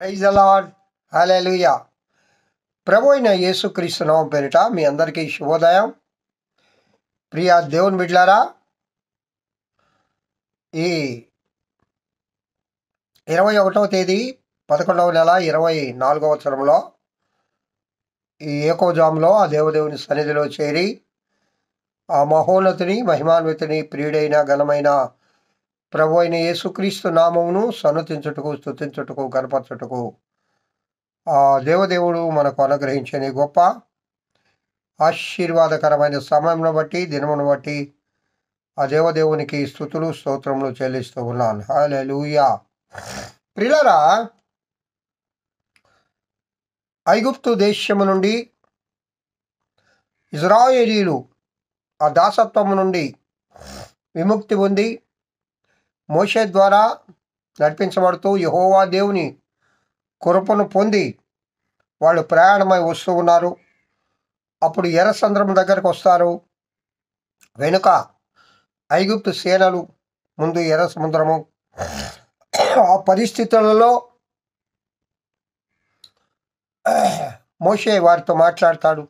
Praise the Lord. Hallelujah. ప్రభు అయిన యేసుక్రీస్తు నామం పేరిట మీ అందరికీ శుభోదయం. ప్రియ దేవుని బిడ్డలారా, ఈ 21వ తేదీ 11వ నెల 24వ సంవత్సరంలో ఈ ఏకోజాములో ఆ దేవదేవుని సన్నిధిలో చేరి ఆ మహోన్నతిని, మహిమాన్వితుని, ప్రియుడైన ఘనమైన ప్రభు అయిన యేసుక్రీస్తు నామమును సన్నతించుటకు, స్తుతించుటకు, కనపరచుటకు ఆ దేవదేవుడు మనకు అనుగ్రహించని గొప్ప ఆశీర్వాదకరమైన సమయంలో బట్టి, దినమును బట్టి ఆ దేవదేవునికి స్తుతులు, స్తోత్రములు చెల్లిస్తూ ఉన్నాను. హల్లెలూయా. ప్రియులారా, ఐగుప్తు దేశము నుండి ఇజ్రాయేలీలు ఆ దాసత్వము నుండి విముక్తి పొంది మోషే ద్వారా నడిపించబడుతూ యెహోవా దేవుని కృపను పొంది వాళ్ళు ప్రయాణమై వస్తూ ఉన్నారు. అప్పుడు ఎర్ర సముద్రం దగ్గరకు వస్తారు. వెనుక ఐగుప్తు సేనలు, ముందు ఎర్ర సముద్రము. ఆ పరిస్థితులలో మోషే వారితో మాట్లాడతాడు.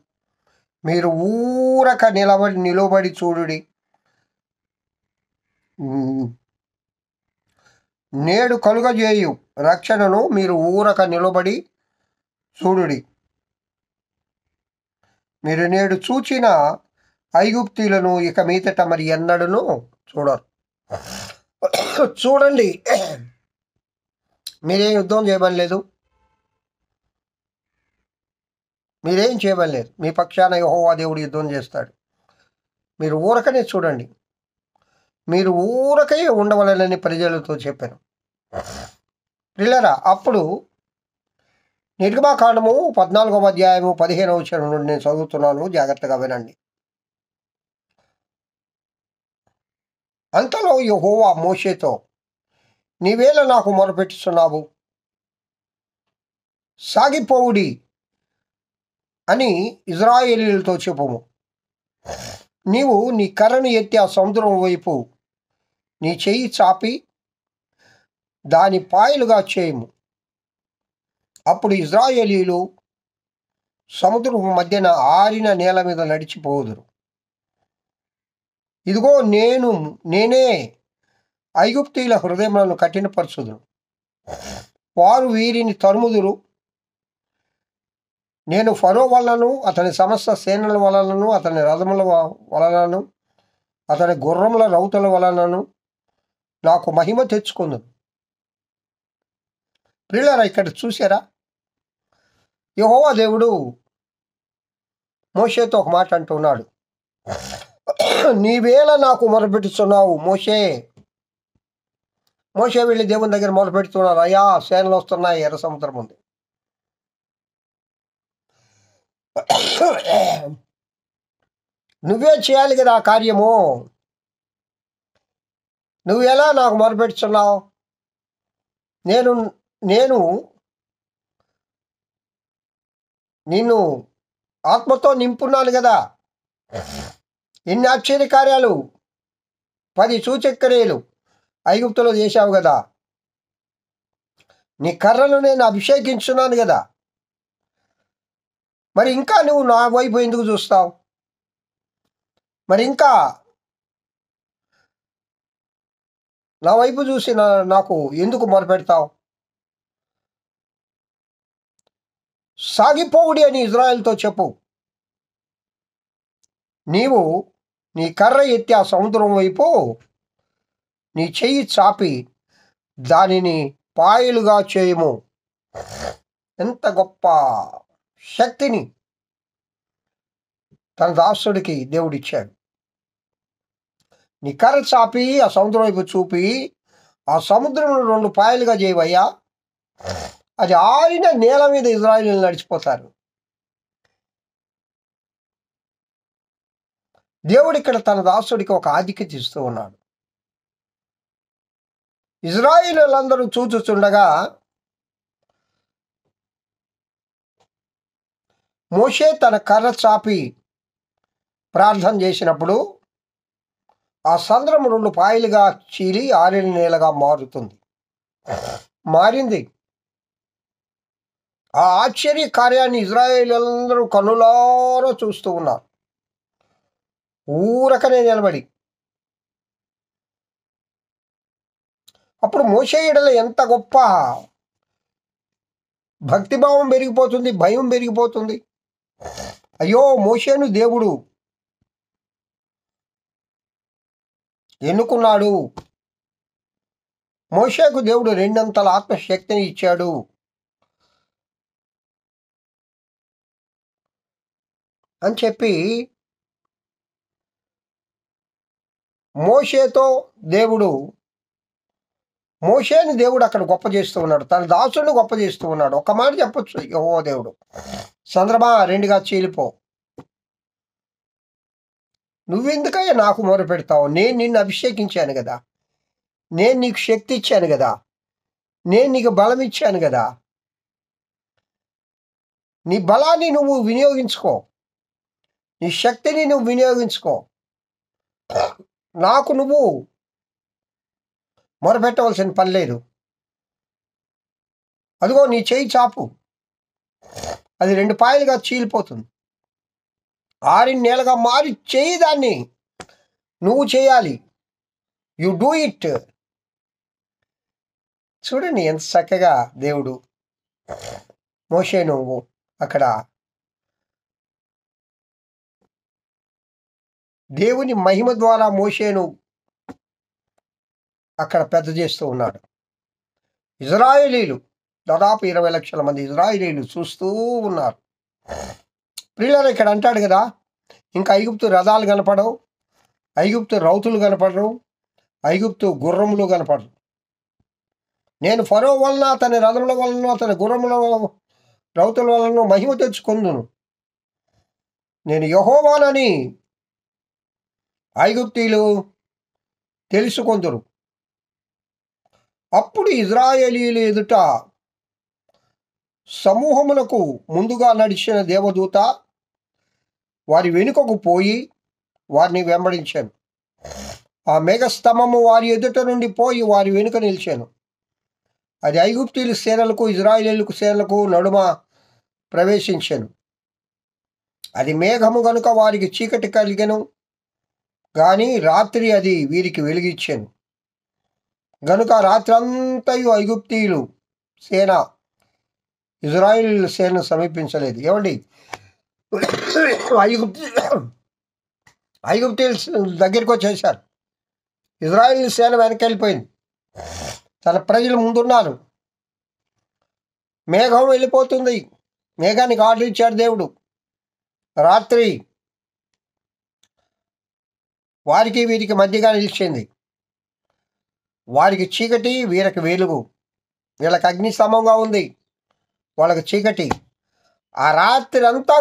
మీరు ఊరక నిలబడి చూడుడి. నేడు కలుగజేయు రక్షణను మీరు ఊరక నిలబడి చూడుడి. మీరు నేడు చూచిన ఐగుప్తీలను ఇక మీదట మరి ఎన్నడూను చూడరు. చూడండి, మీరేం యుద్ధం చేయమని లేదు, మీరేం చేయమని లేదు. మీ పక్షాన యెహోవా దేవుడు యుద్ధం చేస్తాడు. మీరు ఊరకనే చూడండి, మీరు ఊరకే ఉండవలనని ప్రజలతో చెప్పాను. ప్రియులారా, అప్పుడు నిర్గమాకాండము 14వ అధ్యాయము 15వ వచనం నుండి నేను చదువుతున్నాను, జాగ్రత్తగా వినండి. అంతలో యెహోవా మోషేతో, నీవేళ నాకు మొరపెట్టుచున్నావు, సాగిపోవుడి అని ఇజ్రాయేలీలతో చెప్పుము. నీవు నీ కర్రను ఎత్తి ఆ సముద్రం వైపు నీ చెయ్యి చాపి దాని పాయలుగా చేయము. అప్పుడు ఇజ్రాయేలీలు సముద్రపు మధ్యన ఆరిన నేల మీద నడిచిపోదురు. ఇదిగో నేనే ఐగుప్తీయుల హృదయములను కఠినపరచుదును. వారు వీరిని తరుముదురు. నేను ఫరో వలనను, అతని సమస్త సేనల వలనను, అతని రథముల వలనను, అతని గుర్రముల రౌతుల వలనను నాకు మహిమ తెచ్చుకుందును. ప్రియులారా, ఇక్కడ చూసారా, యెహోవా దేవుడు మోషేతో ఒక మాట అంటున్నాడు. నీవేళ నాకు మొరపెట్టుచున్నావు మోషే. మోషే వెళ్ళి దేవుని దగ్గర మొరపెడుతున్నారు. అయ్యా, సేనలు వస్తున్నాయి, ఎర్ర సముద్రం ఉంది. నువ్వే చేయాలి కదా ఆ కార్యము. నువ్వెలా నాకు మొరపెడుచున్నావు? నేను నిన్ను ఆత్మతో నింపున్నాను కదా. ఎన్ని ఆశ్చర్య కార్యాలు, 10 సూచక్రియలు ఐగుప్తులో చేశావు కదా. నీ కర్రను నేను అభిషేకించున్నాను కదా. మరి ఇంకా నువ్వు నా వైపు ఎందుకు చూస్తావు? మరి ఇంకా నా వైపు చూసి నాకు ఎందుకు మొరపెడతావు? సాగిపోవుడి అని ఇజ్రాయెల్తో చెప్పు. నీవు నీ కర్ర ఎత్తి ఆ సముద్రం వైపు నీ చెయ్యి చాపి దానిని పాయలుగా చేయము. ఎంత గొప్ప శక్తిని తన దాసుడికి దేవుడిచ్చాడు. నీ కర్ర చాపి ఆ సముద్రం వైపు చూపి ఆ సముద్రం 2 పాయలుగా చేయవయ్యా. అది ఆరిన నేల మీద ఇజ్రాయేలీలు నడిచిపోతారు. దేవుడు ఇక్కడ తన దాసుడికి ఒక ఆధిక్యత ఇస్తూ ఉన్నాడు. ఇజ్రాయేలీలందరూ చూచుచుండగా మోషే తన కర్ర చాపి ప్రార్థన చేసినప్పుడు ఆ సముద్రం 2 పాయలుగా చీలి ఆరిన నేలగా మారింది. ఆ ఆశ్చర్య కార్యాన్ని ఇజ్రాయేలీలందరూ కన్నులారా చూస్తూ ఉన్నారు, ఊరకనే నిలబడి. అప్పుడు మోషే ఎడల ఎంత గొప్ప భక్తిభావం పెరిగిపోతుంది, భయం పెరిగిపోతుంది. అయ్యో, మోషేను దేవుడు ఎన్నుకున్నాడు, మోషేకు దేవుడు రెండంతల ఆత్మశక్తిని ఇచ్చాడు అని చెప్పి మోషేతో మోషేని దేవుడు అక్కడ గొప్ప చేస్తూ ఉన్నాడు, తన దాసుని గొప్ప చేస్తూ ఉన్నాడు. ఒక మాట చెప్పొచ్చు, యెహోవా దేవుడు, చంద్రమా రెండుగా చీలిపో, నువ్వెందుకయ్యా నాకు మొర పెడతావు? నేను నిన్ను అభిషేకించాను కదా, నేను నీకు శక్తి ఇచ్చాను కదా, నేను నీకు బలం ఇచ్చాను కదా, నీ బలాన్ని నువ్వు వినియోగించుకో, నీ శక్తిని నువ్వు వినియోగించుకో, నాకు నువ్వు మొరపెట్టవలసిన పని లేదు. అదిగో నీ చేయి చాపు, అది 2 పాయలుగా చీలిపోతుంది, ఆరిన నేలగా మారి చేయి, దాన్ని నువ్వు చేయాలి, యు డూ ఇట్. చూడండి ఎంత చక్కగా దేవుడు మోషేను అక్కడ దేవుని మహిమ ద్వారా మోషేను అక్కడ పెద్ద చేస్తూ ఉన్నాడు. ఇజ్రాయేలీలు దాదాపు 20 లక్షల మంది ఇజ్రాయేలీలు చూస్తూ ఉన్నారు. ప్రియులారా, ఇక్కడ అంటాడు కదా, ఇంకా ఐగుప్తు రథాలు కనపడవు, ఐగుప్తు రౌతులు కనపడరు, ఐగుప్తు గుర్రములు కనపడరు. నేను ఫరో వలన, అతని రథముల వలన, అతని గుర్రముల రౌతుల వలన మహిమ తెచ్చుకొందును, నేను యెహోవానని ఐగుప్తీయులు తెలుసుకొందురు. అప్పుడు ఇజ్రాయేలీయుల ఎదుట సమూహములకు ముందుగా నడిచిన దేవదూత వారి వెనుకకు పోయి వారిని వెంబడించాను. ఆ మేఘస్తంభము వారి ఎదుట నుండి పోయి వారి వెనుక నిలిచాను. అది ఐగుప్తీయుల సేనలకు ఇజ్రాయేలీయుల సేనలకు నడుమ ప్రవేశించాను. అది మేఘము గనుక వారికి చీకటి కలిగెను, కానీ రాత్రి అది వీరికి వెలుగిచ్చాను. గనుక రాత్రంతయు ఐగుప్తీయులు సేన ఇజ్రాయేలీయుల సేనను సమీపించలేదు. ఏమండి, ఐగుప్తీయుల దగ్గరికి వచ్చేసారు, ఇజ్రాయేలీయుల సేన వెనకెళ్ళిపోయింది, తన ప్రజలు ముందున్నారు. మేఘం వెళ్ళిపోతుంది, మేఘానికి ఆర్డర్ ఇచ్చాడు దేవుడు. రాత్రి వారికి వీరికి మధ్యగా నిలిచింది, వారికి చీకటి, వీరికి వెలుగు. వీళ్ళకి అగ్ని స్తంభంగా ఉంది, వాళ్ళకి చీకటి. ఆ రాత్రి అంతా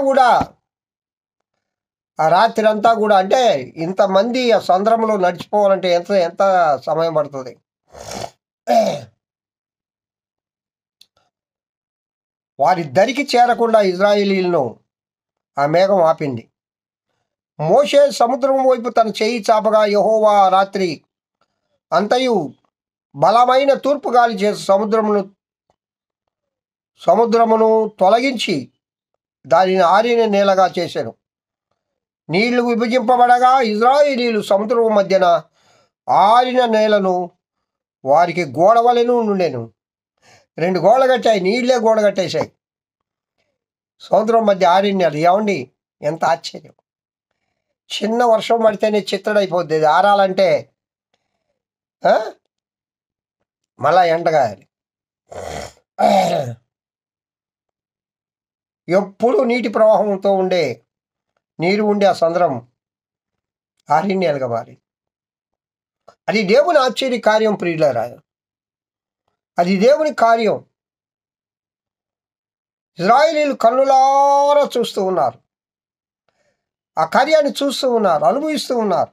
కూడా అంటే ఇంతమంది ఆ సంద్రంలో నడిచిపోవాలంటే ఎంత ఎంత సమయం పడుతుంది. వారి దరికి చేరకుండా ఇజ్రాయేలీలను ఆ మేఘం ఆపింది. మోషే సముద్రం వైపు తన చేయి చాపగా యెహోవా రాత్రి అంతయు బలమైన తూర్పు గాలి చేసి సముద్రమును తొలగించి దానిని ఆరిన నేలగా చేశాను. నీళ్లు విభజింపబడగా ఇజ్రాయేలీలు సముద్రం మధ్యన ఆరిన నేలను వారికి గోడవలెను నుండెను. 2 గోడలు కట్టాయి, నీళ్లే గోడ కట్టేశాయి, సముద్రం మధ్య ఆరిన నేల. ఏమండి, ఎంత ఆశ్చర్యం! చిన్న వర్షం పడితేనే చిత్తడైపోద్ది, ఇది ఆరాలంటే మళ్ళా ఎండగాయాలి. ఎప్పుడు నీటి ప్రవాహంతో నీరు ఉండే ఆ సంద్రం ఆరిన్యాలుగా మారి. అది దేవుని ఆశ్చర్య కార్యం ప్రియులారా, అది దేవుని కార్యం. ఇజ్రాయేలీలు కన్నులారా చూస్తూ ఉన్నారు, ఆ కార్యాన్ని చూస్తూ ఉన్నారు, అనుభవిస్తూ ఉన్నారు.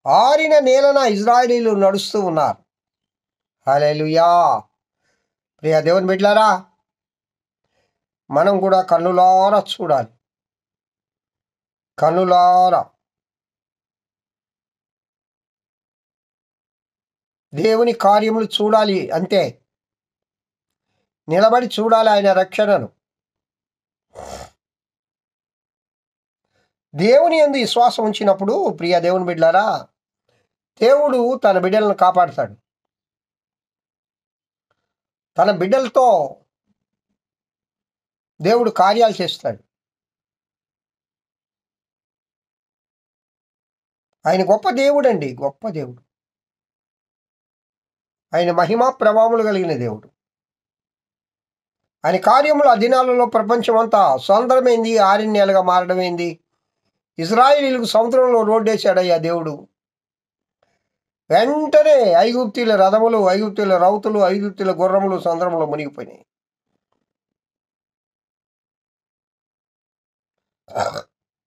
ఆరిన నేలన ఇజ్రాయేలీలు నడుస్తూ ఉన్నారు. హల్లెలూయా! ప్రియ దేవుని బిడ్డలారా, మనం కూడా కన్నులారా చూడాలి, కన్నులారా దేవుని కార్యములు చూడాలి. అంతే, నిలబడి చూడాలి ఆయన రక్షణను. దేవుని యందు విశ్వాసం ఉంచినప్పుడు ప్రియ దేవుని బిడ్డలారా, దేవుడు తన బిడ్డలను కాపాడుతాడు. తన బిడ్డలతో దేవుడు కార్యాలు చేస్తాడు. ఆయన గొప్ప దేవుడు అండి, గొప్ప దేవుడు. ఆయన మహిమా ప్రభావములు కలిగిన దేవుడు. ఆయన కార్యములు ఆ దినాలలో ప్రపంచమంతా సొందరమైంది, ఆరణ్యాలుగా మారడమైంది. ఇజ్రాయేలీలకు సముద్రంలో రోడ్డేశాడయ్యా దేవుడు. వెంటనే ఐగుప్తీల రథములు, ఐగుప్తీల రౌతులు, ఐగుప్తీల గుర్రములు సముద్రంలో మునిగిపోయినాయి.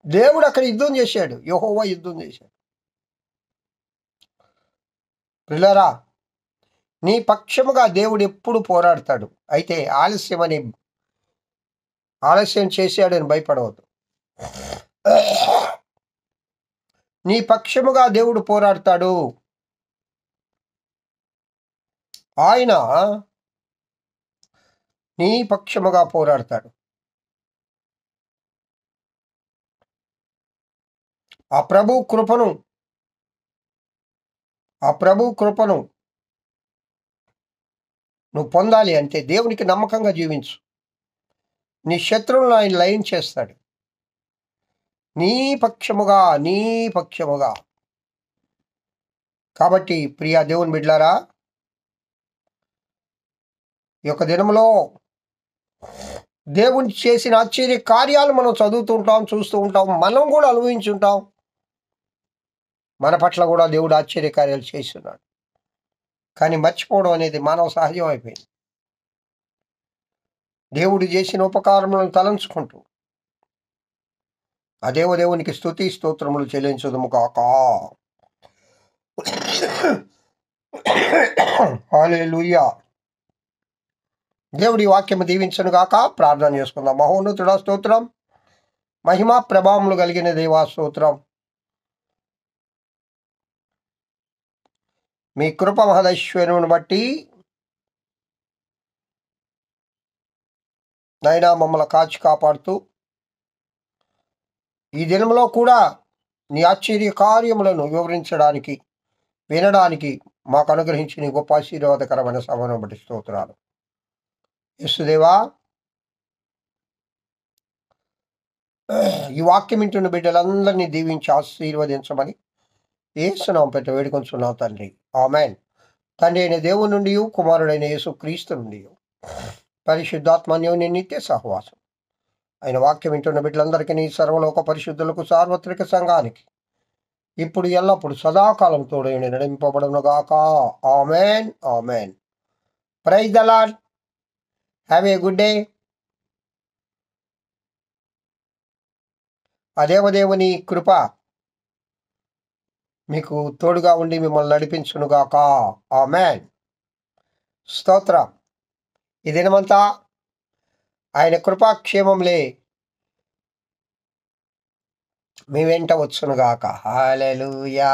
దేవుడు అక్కడ యుద్ధం చేశాడు, యెహోవా యుద్ధం చేశాడు. పిల్లరా, నీ పక్షముగా దేవుడు ఎప్పుడు పోరాడతాడు. అయితే ఆలస్యం చేశాడని భయపడవద్దు. నీ పక్షముగా దేవుడు పోరాడతాడు. ఆయన నీ పక్షముగా పోరాడతాడు. ఆ ప్రభు కృపను నువ్వు పొందాలి అంటే దేవునికి నమ్మకంగా జీవించు. నీ శత్రువులను ఆయన లయం చేస్తాడు. నీ పక్షముగా. కాబట్టి ప్రియా దేవుని బిడ్డలారా, ఈ యొక్క దినంలో దేవుని చేసిన ఆశ్చర్య కార్యాలు మనం చదువుతూ ఉంటాం, చూస్తూ ఉంటాం, మనం కూడా అనుభవించుంటాం. మన పట్ల కూడా దేవుడు ఆశ్చర్య కార్యాలు చేస్తున్నాడు. కానీ మర్చిపోవడం అనేది మానవ సహజం అయిపోయింది. దేవుడు చేసిన ఉపకారములను తలంచుకుంటూ ఆ దేవునికి స్తుతి స్తోత్రములు చెల్లించుదుము కాక. హల్లెలూయా. దేవుడి వాక్యము దీవించను గాక. ప్రార్థన చేసుకుందాం. మహోన్నతుడా స్తోత్రం, మహిమా ప్రభావములు కలిగిన దేవా స్తోత్రం. మీ కృప మహదైశ్వర్యమును బట్టి నైనా మమ్మల్ని కాచి కాపాడుతూ ఈ దినంలో కూడా నీ ఆశ్చర్య కార్యములను వివరించడానికి, వినడానికి మాకు అనుగ్రహించి నీ గొప్ప ఆశీర్వాదకరమైన సమయం బట్టి స్తోత్రాలు. యేసుదేవా, ఈ వాక్యం వింటున్న బిడ్డలందరినీ దీవించి ఆశీర్వదించమని యేసునామం పెట్టి వేడుకొంచున్నాం తండ్రి. ఆమేన్. తండ్రి అయిన దేవుని నుండి, కుమారుడైన యేసు క్రీస్తు నుండి, పరిశుద్ధాత్మన్యోని నిత్య సహవాసం ఆయన వాక్యం వింటున్న బిడ్డలందరికీ, నీ సర్వలోక పరిశుద్ధులకు, సార్వత్రిక సంఘానికి ఇప్పుడు ఎల్లప్పుడు సదాకాలం తోడైన నడింపబడునుగాక. ఆమేన్, ఆమేన్. Praise the Lord. Have a good day. ఆ దేవదేవుని కృప మీకు తోడుగా ఉండి మిమ్మల్ని నడిపించునుగాక. ఆమేన్. స్తోత్రం. ఈ దినమంతా ఆయన కృపాక్షేమంలే మీ వెంట వచ్చునుగాక. హల్లెలూయా.